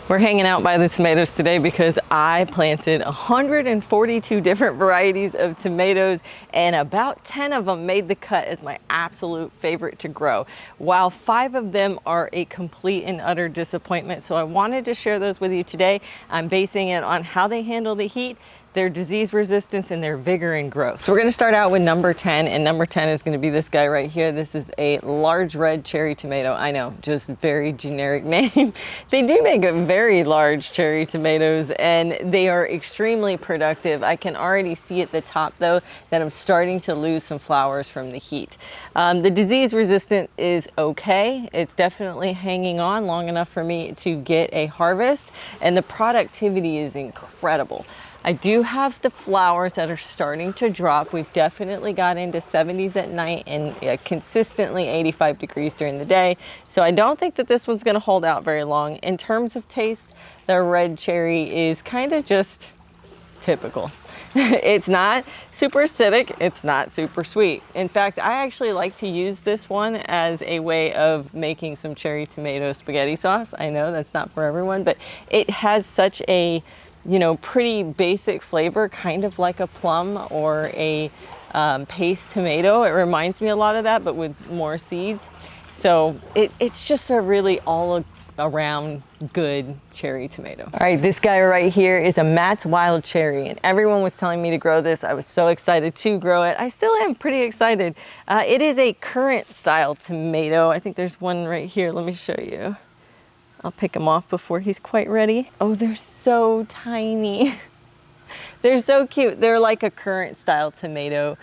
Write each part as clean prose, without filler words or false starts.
We're hanging out by the tomatoes today because I planted 142 different varieties of tomatoes, and about 10 of them made the cut as my absolute favorite to grow, while 5 of them are a complete and utter disappointment. So I wanted to share those with you today. I'm basing it on how they handle the heat, their disease resistance, and their vigor and growth. So we're gonna start out with number 10, and number 10 is gonna be this guy right here. This is a large red cherry tomato. I know, just very generic name. They do make a very large cherry tomatoes, and they are extremely productive. I can already see at the top though that I'm starting to lose some flowers from the heat. The disease resistant is okay. It's definitely hanging on long enough for me to get a harvest, and the productivity is incredible. I do have the flowers that are starting to drop. We've definitely got into 70s at night and consistently 85 degrees during the day. So I don't think that this one's gonna hold out very long. In terms of taste, the red cherry is kind of just typical. It's not super acidic, it's not super sweet. In fact, I actually like to use this one as a way of making some cherry tomato spaghetti sauce. I know that's not for everyone, but it has such a pretty basic flavor, kind of like a plum or a paste tomato. It reminds me a lot of that, but with more seeds. So it's just a really all around good cherry tomato. All right, this guy right here is a Matt's Wild Cherry, and everyone was telling me to grow this. I was so excited to grow it. I still am pretty excited. It is a Currant style tomato. I think there's one right here. Let me show you. I'll pick him off before he's quite ready. Oh, they're so tiny. They're so cute. They're like a Currant style tomato,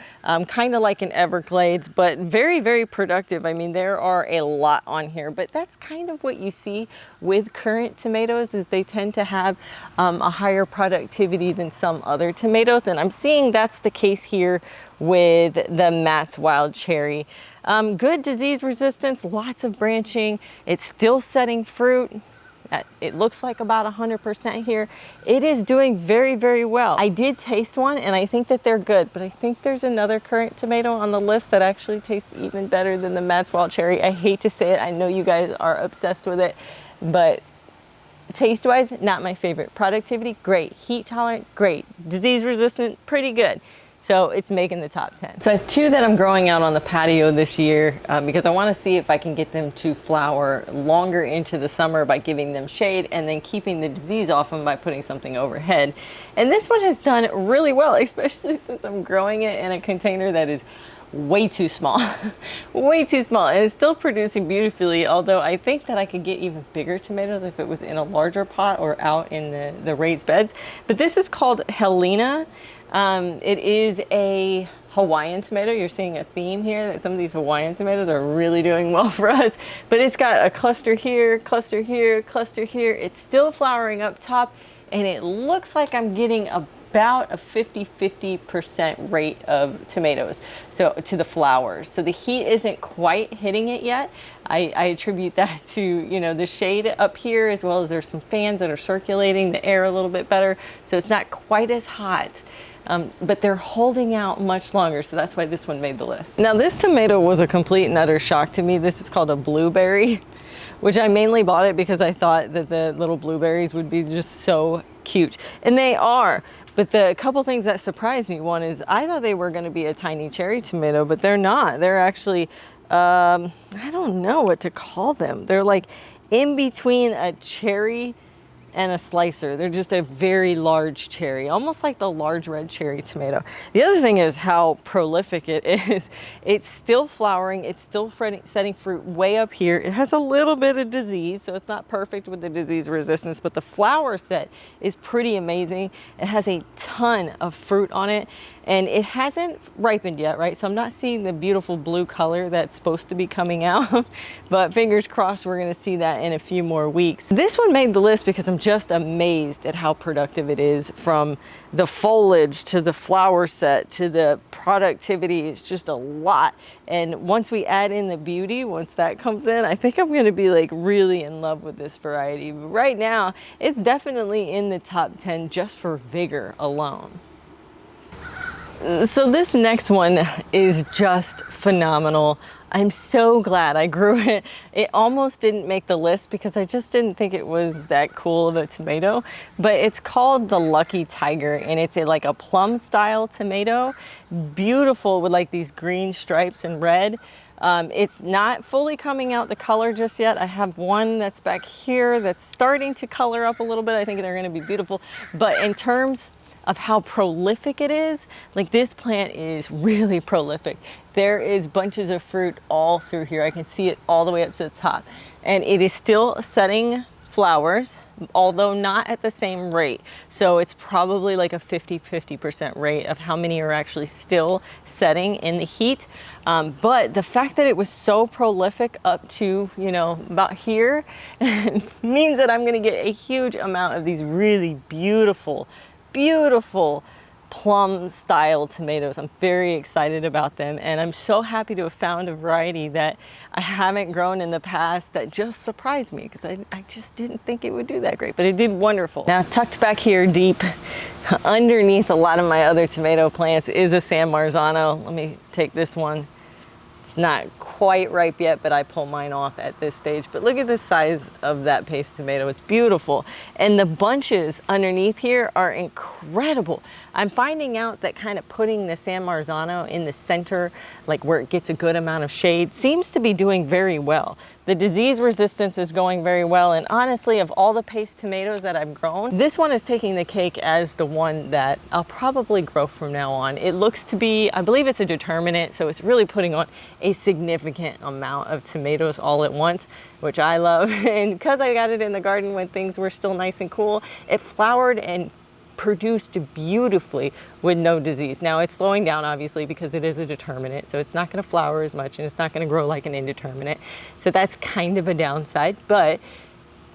kind of like an Everglades, but very, very productive. I mean, there are a lot on here, but that's kind of what you see with Currant tomatoes, is they tend to have a higher productivity than some other tomatoes. And I'm seeing that's the case here with the Matt's Wild Cherry. Good disease resistance, lots of branching. It's still setting fruit. It looks like about 100% here. It is doing very, very well. I did taste one and I think that they're good, but I think there's another Currant tomato on the list that actually tastes even better than the Matt's Wild Cherry. I hate to say it. I know you guys are obsessed with it, but taste-wise, not my favorite. Productivity, great. Heat tolerant, great. Disease resistant, pretty good. So it's making the top 10. So I have 2 that I'm growing out on the patio this year because I want to see if I can get them to flower longer into the summer by giving them shade and then keeping the disease off them by putting something overhead. And this one has done really well, especially since I'm growing it in a container that is way too small, way too small. And it's still producing beautifully, although I think that I could get even bigger tomatoes if it was in a larger pot or out in the raised beds. But this is called Helena. It is a Hawaiian tomato. You're seeing a theme here that some of these Hawaiian tomatoes are really doing well for us, but it's got a cluster here, cluster here, cluster here. It's still flowering up top, and it looks like I'm getting about a 50% rate of tomatoes so to the flowers. So the heat isn't quite hitting it yet. I attribute that to the shade up here, as well as there's some fans that are circulating the air a little bit better, so it's not quite as hot. But they're holding out much longer, so that's why this one made the list. Now this tomato was a complete and utter shock to me. This is called a blueberry, which I mainly bought it because I thought that the little blueberries would be just so cute, and they are. But the couple things that surprised me, one is I thought they were going to be a tiny cherry tomato, but they're not. They're actually, I don't know what to call them. They're like in between a cherry and a slicer. They're just a very large cherry, almost like the large red cherry tomato. The other thing is how prolific it is. It's still flowering, it's still setting fruit way up here. It has a little bit of disease, so it's not perfect with the disease resistance, but the flower set is pretty amazing. It has a ton of fruit on it, and it hasn't ripened yet, right? So I'm not seeing the beautiful blue color that's supposed to be coming out, but fingers crossed we're gonna see that in a few more weeks. This one made the list because I'm just amazed at how productive it is, from the foliage to the flower set to the productivity. It's just a lot. And once we add in the beauty, once that comes in, I think I'm going to be like really in love with this variety. But right now, it's definitely in the top 10 just for vigor alone. So this next one is just phenomenal. I'm so glad I grew it. It almost didn't make the list because I just didn't think it was that cool of a tomato, but it's called the Lucky Tiger, and it's like a plum style tomato. Beautiful with like these green stripes and red. It's not fully coming out the color just yet. I have one that's back here that's starting to color up a little bit. I think they're gonna be beautiful. But in terms of how prolific it is, like this plant is really prolific. There is bunches of fruit all through here. I can see it all the way up to the top. And it is still setting flowers, although not at the same rate. So it's probably like a 50% rate of how many are actually still setting in the heat. But the fact that it was so prolific up to, you know, about here means that I'm gonna get a huge amount of these really beautiful plum style tomatoes. I'm very excited about them, and I'm so happy to have found a variety that I haven't grown in the past that just surprised me, because I just didn't think it would do that great, but it did wonderful. Now, tucked back here deep underneath a lot of my other tomato plants is a San Marzano. Let me take this one. It's not quite ripe yet, but I pull mine off at this stage. But look at the size of that paste tomato. It's beautiful. And the bunches underneath here are incredible. I'm finding out that kind of putting the San Marzano in the center, like where it gets a good amount of shade, seems to be doing very well. The disease resistance is going very well, and honestly, of all the paste tomatoes that I've grown, this one is taking the cake as the one that I'll probably grow from now on. It looks to be, I believe it's a determinate, so it's really putting on a significant amount of tomatoes all at once, which I love. And because I got it in the garden when things were still nice and cool, it flowered and produced beautifully with no disease. Now it's slowing down obviously because it is a determinate, so it's not going to flower as much and it's not going to grow like an indeterminate. So that's kind of a downside, but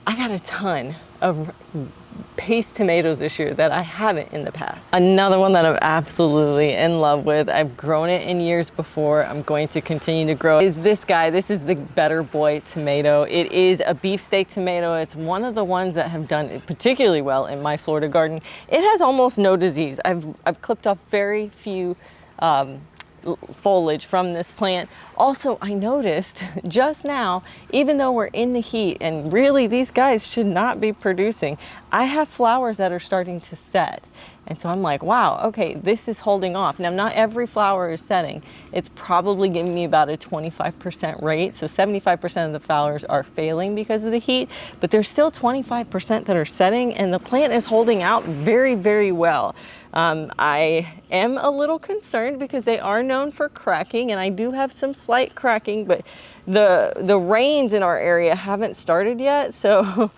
I got a ton of paste tomatoes this year that I haven't in the past. Another one that I'm absolutely in love with, I've grown it in years before, I'm going to continue to grow, is this guy. This is the Better Boy tomato. It is a beefsteak tomato. It's one of the ones that have done particularly well in my Florida garden. It has almost no disease. I've clipped off very few foliage from this plant. Also, I noticed just now, even though we're in the heat and really these guys should not be producing, I have flowers that are starting to set. And so I'm like, wow, okay, this is holding off. Now, not every flower is setting. It's probably giving me about a 25% rate. So 75% of the flowers are failing because of the heat, but there's still 25% that are setting, and the plant is holding out very, very well. I am a little concerned because they are known for cracking, and I do have some slight cracking, but the rains in our area haven't started yet. So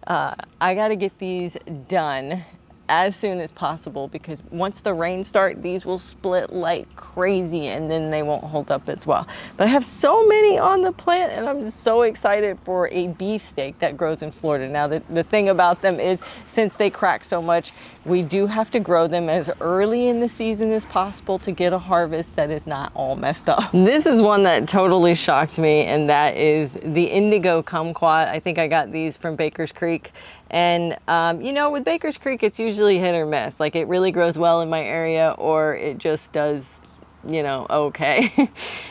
I got to get these done as soon as possible, because once the rains start, these will split like crazy and then they won't hold up as well. But I have so many on the plant, and I'm just so excited for a beefsteak that grows in Florida. Now, the thing about them is, since they crack so much, we do have to grow them as early in the season as possible to get a harvest that is not all messed up. This is one that totally shocked me, and that is the Indigo Kumquat. I think I got these from Baker's Creek. And you know, with Baker's Creek, it's usually hit or miss. Like, it really grows well in my area, or it just does, you know, okay.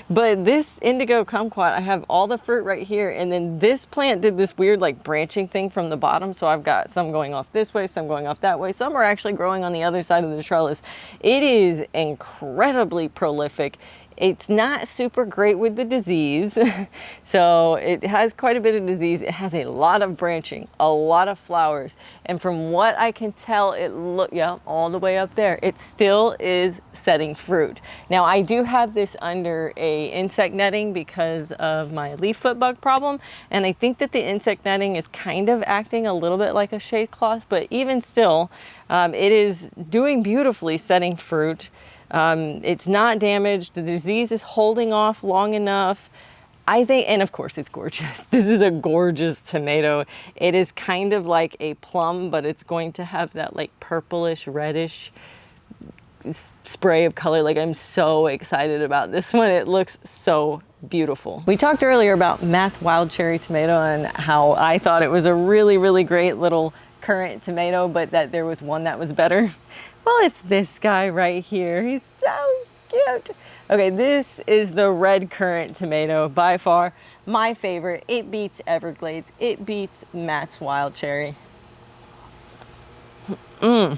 But this Indigo Kumquat, I have all the fruit right here, and then this plant did this weird like branching thing from the bottom. So I've got some going off this way, some going off that way, some are actually growing on the other side of the trellis. It is incredibly prolific. It's not super great with the disease. So it has quite a bit of disease. It has a lot of branching, a lot of flowers. And from what I can tell, yeah, all the way up there, it still is setting fruit. Now, I do have this under a insect netting because of my leaf foot bug problem. And I think that the insect netting is kind of acting a little bit like a shade cloth, but even still, it is doing beautifully setting fruit. It's not damaged. The disease is holding off long enough, I think, and of course it's gorgeous. This is a gorgeous tomato. It is kind of like a plum, but it's going to have that like purplish, reddish spray of color. Like, I'm so excited about this one. It looks so beautiful. We talked earlier about Matt's wild cherry tomato and how I thought it was a really, really great little currant tomato, but that there was one that was better. Well, it's this guy right here. He's so cute. Okay, this is the red currant tomato, by far my favorite. It beats Everglades. It beats Matt's Wild Cherry. You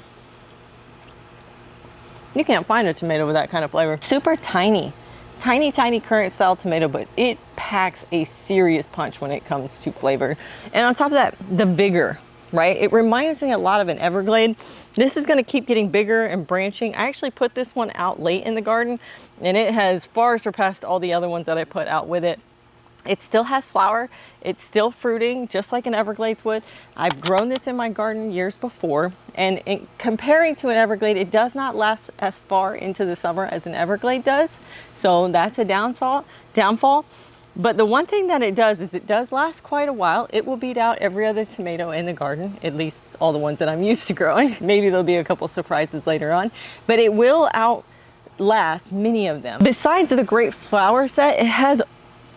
can't find a tomato with that kind of flavor. Super tiny, tiny currant style tomato, but it packs a serious punch when it comes to flavor. And on top of that, the vigor, right? It reminds me a lot of an Everglade. This is gonna keep getting bigger and branching. I actually put this one out late in the garden and it has far surpassed all the other ones that I put out with it. It still has flower. It's still fruiting just like an Everglades would. I've grown this in my garden years before, and comparing to an Everglade, it does not last as far into the summer as an Everglade does. So that's a downfall. But the one thing that it does is it does last quite a while. It will beat out every other tomato in the garden, at least all the ones that I'm used to growing. Maybe there'll be a couple surprises later on, but it will outlast many of them. Besides the great flower set, it has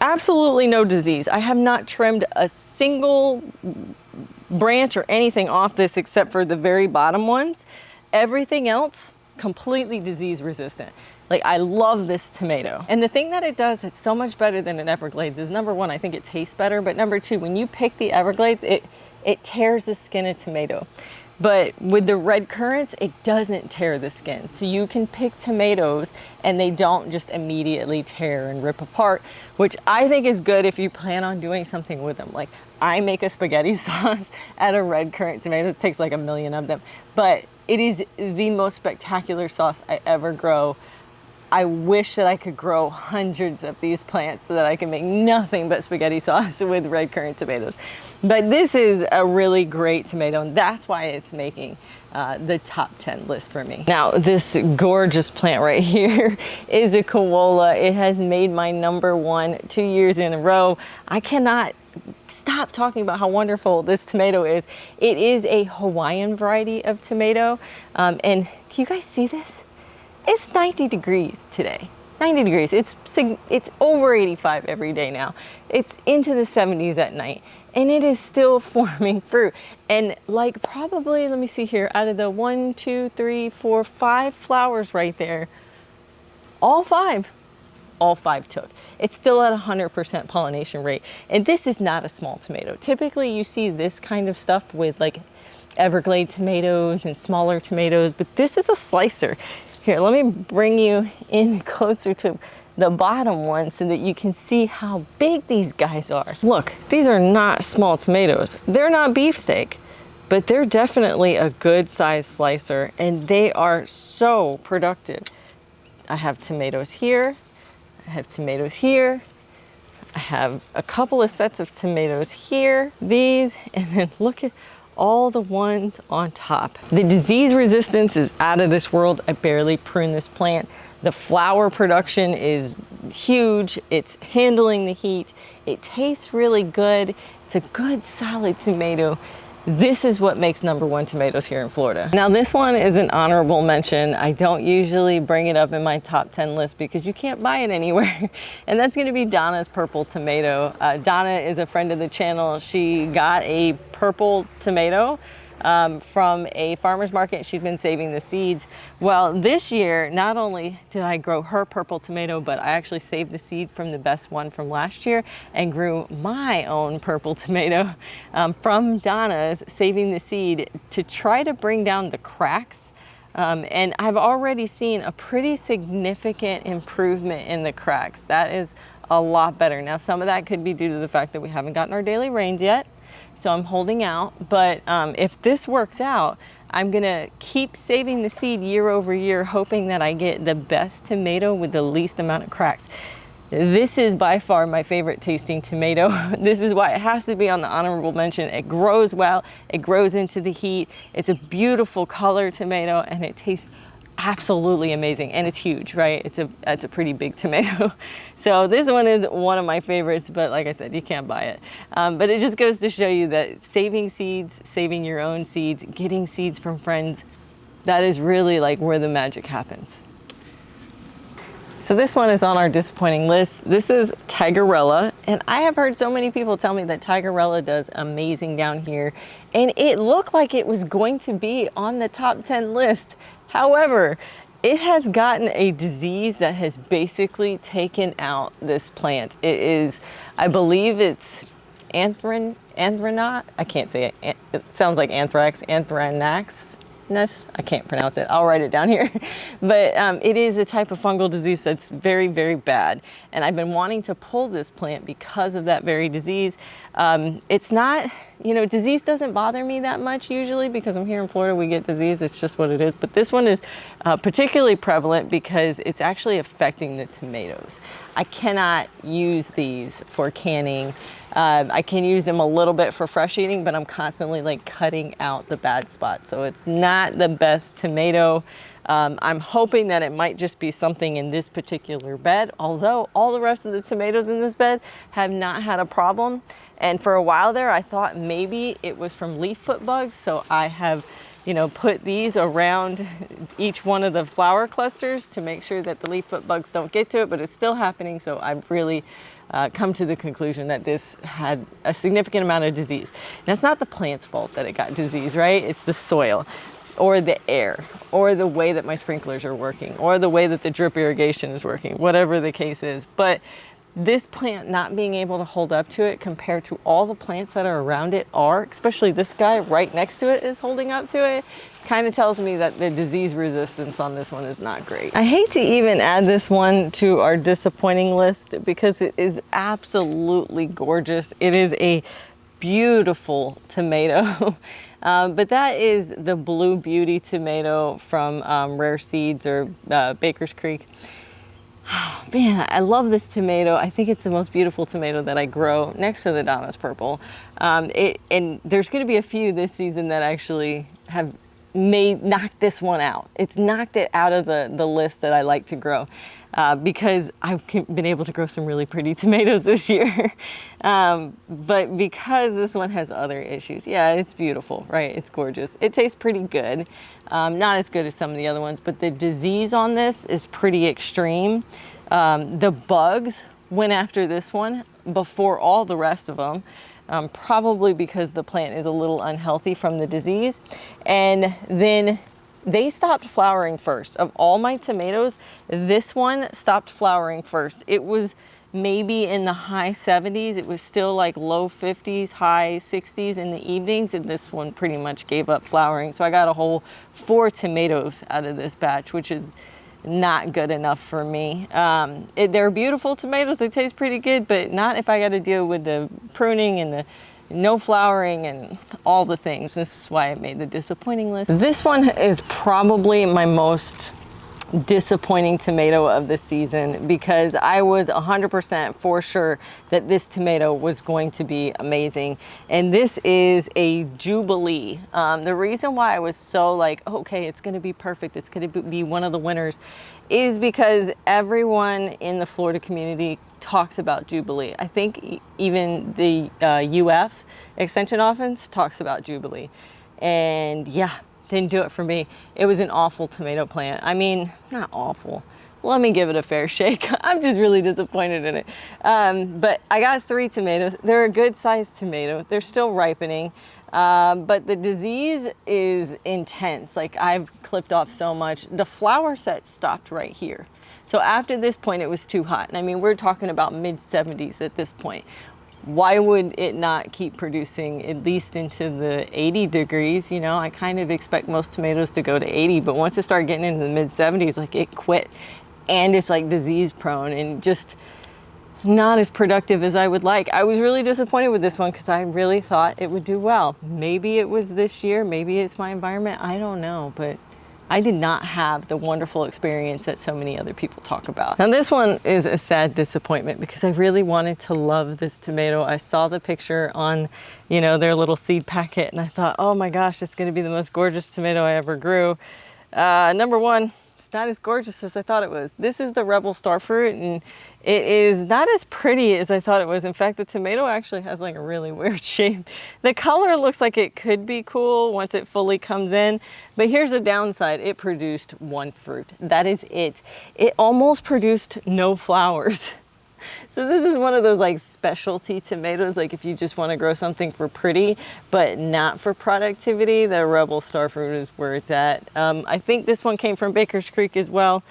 absolutely no disease. I have not trimmed a single branch or anything off this except for the very bottom ones. Everything else completely disease resistant. Like, I love this tomato. And the thing that it does that's so much better than an Everglades is, number one, I think it tastes better, but number two, when you pick the Everglades, it tears the skin of tomato. But with the red currants, it doesn't tear the skin. So you can pick tomatoes and they don't just immediately tear and rip apart, which I think is good if you plan on doing something with them. Like, I make a spaghetti sauce out of red currant tomatoes. It takes like 1 million of them, but it is the most spectacular sauce I ever grow. I wish that I could grow hundreds of these plants so that I can make nothing but spaghetti sauce with red currant tomatoes. But this is a really great tomato, and that's why it's making the top 10 list for me. Now, this gorgeous plant right here is a Koala. It has made my #1 2 years in a row. I cannot stop talking about how wonderful this tomato is. It is a Hawaiian variety of tomato. And can you guys see this? It's 90 degrees today. 90 degrees. It's over 85 every day now. It's into the 70s at night, and it is still forming fruit. And like, probably, let me see here, out of the 1, 2, 3, 4, 5 flowers right there, all five took. It's still at 100% pollination rate. And this is not a small tomato. Typically you see this kind of stuff with like Everglade tomatoes and smaller tomatoes, but this is a slicer. Here, let me bring you in closer to the bottom one so that you can see how big these guys are. Look, these are not small tomatoes. They're not beefsteak, but they're definitely a good size slicer, and they are so productive. I have tomatoes here. I have tomatoes here. I have a couple of sets of tomatoes here, these, and then look at all the ones on top. The disease resistance is out of this world. I barely prune this plant. The flower production is huge. It's handling the heat. It tastes really good. It's a good solid tomato. This is what makes #1 tomatoes here in Florida. Now, this one is an honorable mention. I don't usually bring it up in my top 10 list because you can't buy it anywhere. And that's gonna be Donna's purple tomato. Donna is a friend of the channel. She got a purple tomato from a farmer's market. She'd been saving the seeds. Well, this year, not only did I grow her purple tomato, but I actually saved the seed from the best one from last year and grew my own purple tomato from Donna's, saving the seed to try to bring down the cracks. And I've already seen a pretty significant improvement in the cracks. That is a lot better. Now, some of that could be due to the fact that we haven't gotten our daily rains yet, so I'm holding out. But if this works out, I'm gonna keep saving the seed year over year, hoping that I get the best tomato with the least amount of cracks. This is by far my favorite tasting tomato. This is why it has to be on the honorable mention. It grows well, it grows into the heat. It's a beautiful color tomato, and it tastes absolutely amazing, and it's huge, right? It's a pretty big tomato. So this one is one of my favorites, but like I said, you can't buy it. But it just goes to show you that saving seeds, saving your own seeds, getting seeds from friends, that is really like where the magic happens. So this one is on our disappointing list. This is Tigerella, and I have heard so many people tell me that Tigerella does amazing down here, and it looked like it was going to be on the top 10 list. However, it has gotten a disease that has basically taken out this plant. It is, I believe it's anthrax. I can't say it. It sounds like anthrax, anthrax. I can't pronounce it. I'll write it down here. But it is a type of fungal disease that's very, very bad. And I've been wanting to pull this plant because of that very disease. It's not, you know, disease doesn't bother me that much usually because I'm here in Florida, we get disease, it's just what it is. But this one is particularly prevalent because it's actually affecting the tomatoes. I cannot use these for canning. I can use them a little bit for fresh eating, but I'm constantly like cutting out the bad spots. So it's not the best tomato. I'm hoping that it might just be something in this particular bed, although all the rest of the tomatoes in this bed have not had a problem. And for a while there, I thought maybe it was from leaf foot bugs. So I have, you know, put these around each one of the flower clusters to make sure that the leaf foot bugs don't get to it, but it's still happening. So I've really come to the conclusion that this had a significant amount of disease. Now, it's not the plant's fault that it got disease, right? It's the soil or the air or the way that my sprinklers are working or the way that the drip irrigation is working, whatever the case is. But this plant not being able to hold up to it compared to all the plants that are around it are, especially this guy right next to it is holding up to it, kind of tells me that the disease resistance on this one is not great. I hate to even add this one to our disappointing list because it is absolutely gorgeous. It is a beautiful tomato. But that is the Blue Beauty tomato from Rare Seeds or Baker's Creek. Oh, man, I love this tomato. I think it's the most beautiful tomato that I grow next to the Donnas Purple. And there's going to be a few this season that actually have knocked this one out. It's knocked it out of the list that I like to grow because I've been able to grow some really pretty tomatoes this year. But because this one has other issues, yeah, it's beautiful, right? It's gorgeous. It tastes pretty good. Not as good as some of the other ones, but the disease on this is pretty extreme. The bugs went after this one before all the rest of them. Probably because the plant is a little unhealthy from the disease. And then they stopped flowering first. Of all my tomatoes, this one stopped flowering first. It was maybe in the high 70s. It was still like low 50s, high 60s in the evenings, and this one pretty much gave up flowering. So I got a whole 4 tomatoes out of this batch, which is not good enough for me. They're beautiful tomatoes, they taste pretty good, but not if I got to deal with the pruning and the no flowering and all the things. This is why I made the disappointing list. This one is probably my most disappointing tomato of the season because I was 100% for sure that this tomato was going to be amazing. And this is a Jubilee. The reason why I was so like, okay, it's going to be perfect, it's going to be one of the winners, is because everyone in the Florida community talks about Jubilee. I think even the UF Extension Office talks about Jubilee. And yeah, didn't do it for me. It was an awful tomato plant. I mean, not awful. Let me give it a fair shake. I'm just really disappointed in it. But I got 3 tomatoes. They're a good sized tomato. They're still ripening. But the disease is intense. Like I've clipped off so much. The flower set stopped right here. So after this point, it was too hot. And I mean, we're talking about mid 70s at this point. Why would it not keep producing at least into the 80 degrees? You know, I kind of expect most tomatoes to go to 80, but once it started getting into the mid 70s, like it quit. And it's like disease prone and just not as productive as I would like. I was really disappointed with this one because I really thought it would do well. Maybe it was this year, maybe it's my environment, I don't know, but I did not have the wonderful experience that so many other people talk about. Now this one is a sad disappointment because I really wanted to love this tomato. I saw the picture on, you know, their little seed packet and I thought, oh my gosh, it's gonna be the most gorgeous tomato I ever grew. Number one, it's not as gorgeous as I thought it was. This is the Rebel Starfruit and it is not as pretty as I thought it was. In fact, the tomato actually has like a really weird shape. The color looks like it could be cool once it fully comes in, but here's the downside. It produced 1 fruit. That is it. It almost produced no flowers. So this is one of those like specialty tomatoes, like if you just want to grow something for pretty, but not for productivity, the Rebel Starfruit is where it's at. I think this one came from Baker's Creek as well.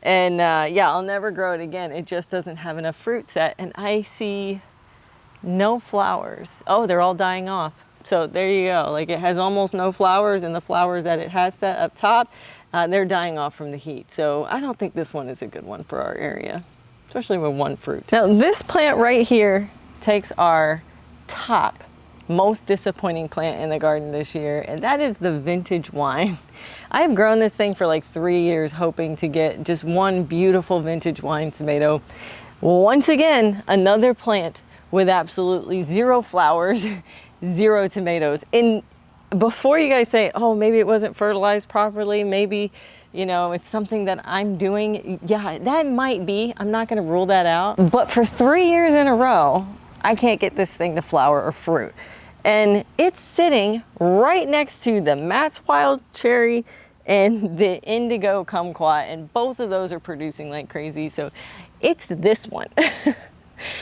And yeah, I'll never grow it again. It just doesn't have enough fruit set. And I see no flowers. Oh, they're all dying off. So there you go. Like it has almost no flowers, and the flowers that it has set up top, they're dying off from the heat. So I don't think this one is a good one for our area, especially with one fruit. Now this plant right here takes our top most disappointing plant in the garden this year, and that is the vintage wine. I've grown this thing for like 3 years hoping to get just one beautiful vintage wine tomato. Once again, another plant with absolutely zero flowers, zero tomatoes. And before you guys say, oh, maybe it wasn't fertilized properly, maybe, you know, it's something that I'm doing. Yeah, that might be. I'm not going to rule that out. But for 3 years in a row, I can't get this thing to flower or fruit. And it's sitting right next to the Matt's Wild Cherry and the Indigo Kumquat, and both of those are producing like crazy. So it's this one.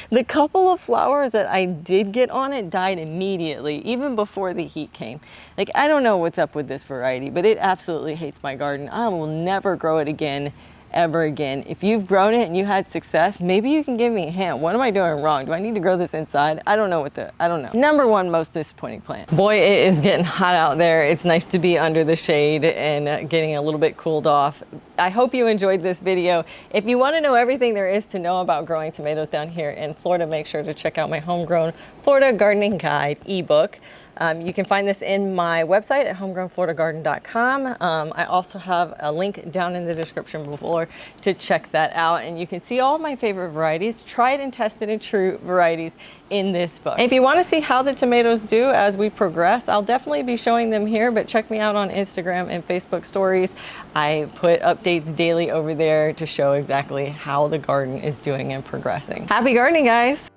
The couple of flowers that I did get on it died immediately, even before the heat came. Like, I don't know what's up with this variety, but it absolutely hates my garden. I will never grow it again, ever again. If you've grown it and you had success, maybe you can give me a hint. What am I doing wrong? Do I need to grow this inside? I don't know I don't know. Number one most disappointing plant. Boy, it is getting hot out there. It's nice to be under the shade and getting a little bit cooled off. I hope you enjoyed this video. If you want to know everything there is to know about growing tomatoes down here in Florida, make sure to check out my Homegrown Florida Gardening Guide ebook. You can find this in my website at homegrownfloridagarden.com. I also have a link down in the description below to check that out, and you can see all my favorite varieties, tried and tested and true varieties in this book. If you want to see how the tomatoes do as we progress, I'll definitely be showing them here, but check me out on Instagram and Facebook stories. I put updates daily over there to show exactly how the garden is doing and progressing. Happy gardening, guys!